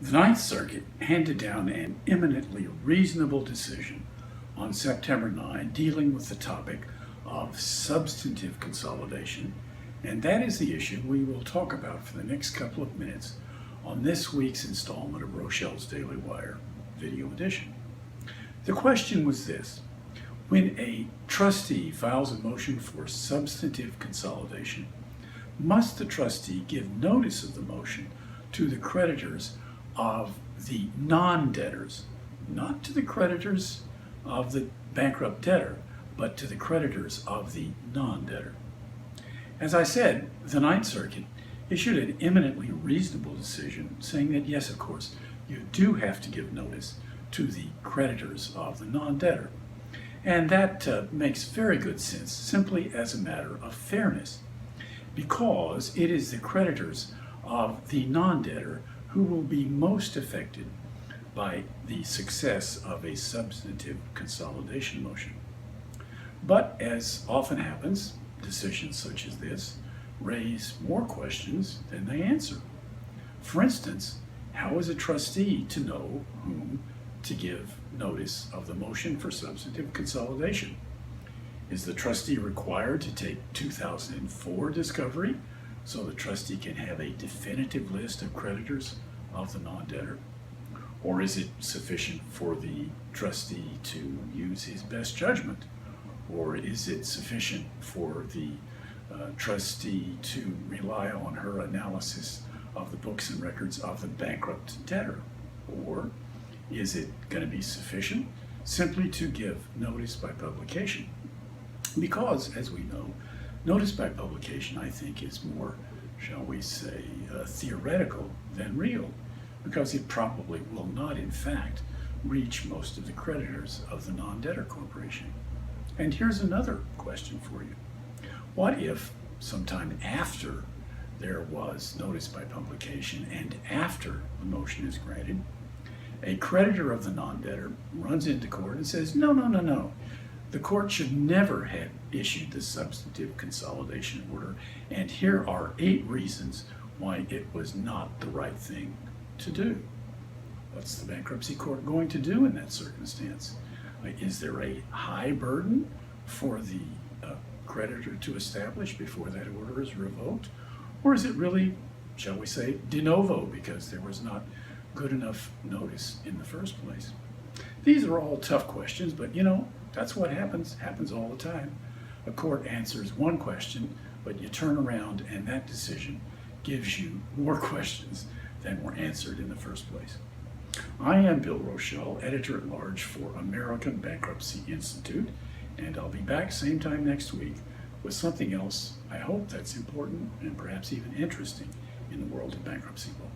The Ninth Circuit handed down an eminently reasonable decision on September 9 dealing with the topic of substantive consolidation, and that is the issue we will talk about for the next couple of minutes on this week's installment of Rochelle's Daily Wire Video Edition. The question was this: when a trustee files a motion for substantive consolidation, must the trustee give notice of the motion to the creditors of the non-debtors, not to the creditors of the bankrupt debtor, but to the creditors of the non-debtor? As I said, the Ninth Circuit issued an eminently reasonable decision saying that yes, of course, you do have to give notice to the creditors of the non-debtor. And that makes very good sense, simply as a matter of fairness, because it is the creditors of the non-debtor who will be most affected by the success of a substantive consolidation motion. But as often happens, decisions such as this raise more questions than they answer. For instance, how is a trustee to know whom to give notice of the motion for substantive consolidation? Is the trustee required to take 2004 discovery so the trustee can have a definitive list of creditors of the non-debtor? Or is it sufficient for the trustee to use his best judgment? Or is it sufficient for the trustee to rely on her analysis of the books and records of the bankrupt debtor? Or is it going to be sufficient simply to give notice by publication? Because, as we know, notice by publication, I think, is more, shall we say, theoretical than real, because it probably will not, in fact, reach most of the creditors of the non-debtor corporation. And here's another question for you. What if sometime after there was notice by publication and after the motion is granted, a creditor of the non-debtor runs into court and says, no, the court should never have issued the substantive consolidation order, and here are 8 reasons why it was not the right thing to do? What's the bankruptcy court going to do in that circumstance? Is there a high burden for the creditor to establish before that order is revoked? Or is it really, shall we say, de novo, because there was not good enough notice in the first place? These are all tough questions, but that's what happens all the time. A court answers one question, but you turn around and that decision gives you more questions than were answered in the first place. I am Bill Rochelle, Editor-at-Large for American Bankruptcy Institute, and I'll be back same time next week with something else I hope that's important and perhaps even interesting in the world of bankruptcy law.